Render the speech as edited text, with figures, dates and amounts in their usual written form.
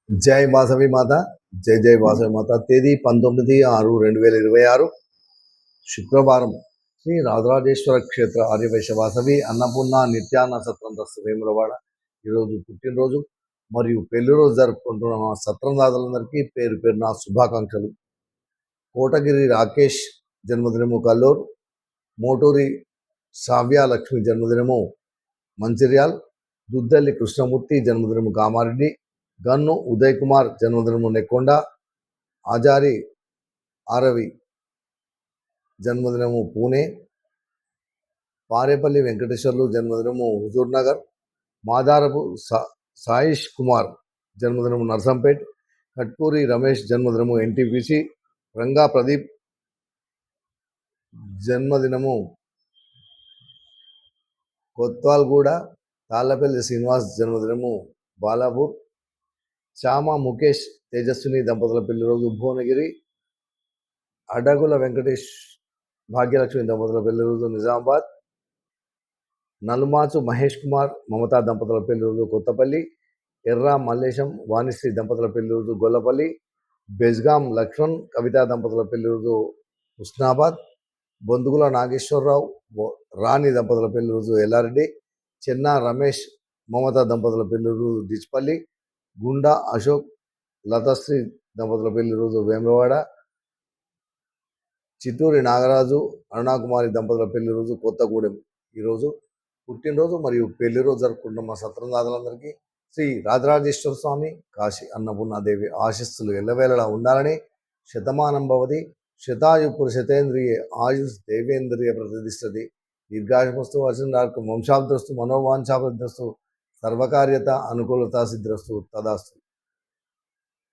జై వాసవి మాత. జై జై వాసవి మాత. తేదీ 19/6/2026 శుక్రవారం. శ్రీ రాజరాజేశ్వర క్షేత్ర ఆర్యవైశ్య వాసవి అన్నపూర్ణ నిత్యాన్న సత్రందస్తు వేములవాడ ఈరోజు పుట్టినరోజు మరియు పెళ్లిరోజు జరుపుకుంటున్న సత్రందారులందరికీ పేరు పేరున శుభాకాంక్షలు. కోటగిరి రాకేష్ జన్మదినము కల్లూరు, మోటూరి సావ్యాలక్ష్మి జన్మదినము మంచిర్యాల్, దుద్దల్లి కృష్ణమూర్తి జన్మదినము కామారెడ్డి, గన్ను ఉదయ్ కుమార్ జన్మదినము నెక్కొండ, ఆచారి ఆరవి జన్మదినము పూణే, పారేపల్లి వెంకటేశ్వర్లు జన్మదినము హుజూర్నగర్, మాదారపు సాయిష్ కుమార్ జన్మదినము నర్సంపేట్, కట్కూరి రమేష్ జన్మదినము ఎన్టీపీసీ, రంగా ప్రదీప్ జన్మదినము కొత్వాల్గూడ, తాళ్లపల్లి శ్రీనివాస్ జన్మదినము బాలాపూర్, చామ ముఖేష్ తేజస్విని దంపతుల పెళ్లి రోజు భువనగిరి, అడగుల వెంకటేష్ భాగ్యలక్ష్మి దంపతుల పెళ్లి రోజు నిజామాబాద్, నలుమాచు మహేష్ కుమార్ మమతా దంపతుల పెళ్లి రోజు కొత్తపల్లి, ఎర్రా మల్లేశం వాణిశ్రీ దంపతుల పెళ్లి రోజు గొల్లపల్లి, బెజ్గాం లక్ష్మణ్ కవితా దంపతుల పెళ్లి రోజు హుస్నాబాద్, బొందుగుల నాగేశ్వరరావు రాణి దంపతుల పెళ్లి రోజు ఎల్లారెడ్డి, చెన్నా రమేష్ మమతా దంపతుల పెళ్లి రోజు డిచ్పల్లి, గుండా అశోక్ లతశ్రీ దంపతుల పెళ్లి రోజు వేములవాడ, చిత్తూరి నాగరాజు అరుణాకుమారి దంపతుల పెళ్లి రోజు కొత్తగూడెం. ఈరోజు పుట్టినరోజు మరియు పెళ్లి రోజు జరుపుకుంటున్న మా సత్రందారులందరికీ శ్రీ రాజరాజేశ్వర స్వామి కాశీ అన్నపూర్ణాదేవి ఆశీస్సులు ఎల్లవేళలా ఉండాలని, శతమానం భవతి శతాయు పురుషతేంద్రియ ఆయుష్ దేవేంద్రియ ప్రతిష్టతి దీర్ఘాయుమస్తు వర్షం వంశాభిద్రస్తు మనోవాంఛాభిద్రస్తు సర్వకార్యత అనుకూలత సిద్ధిరస్తు తదాస్తు.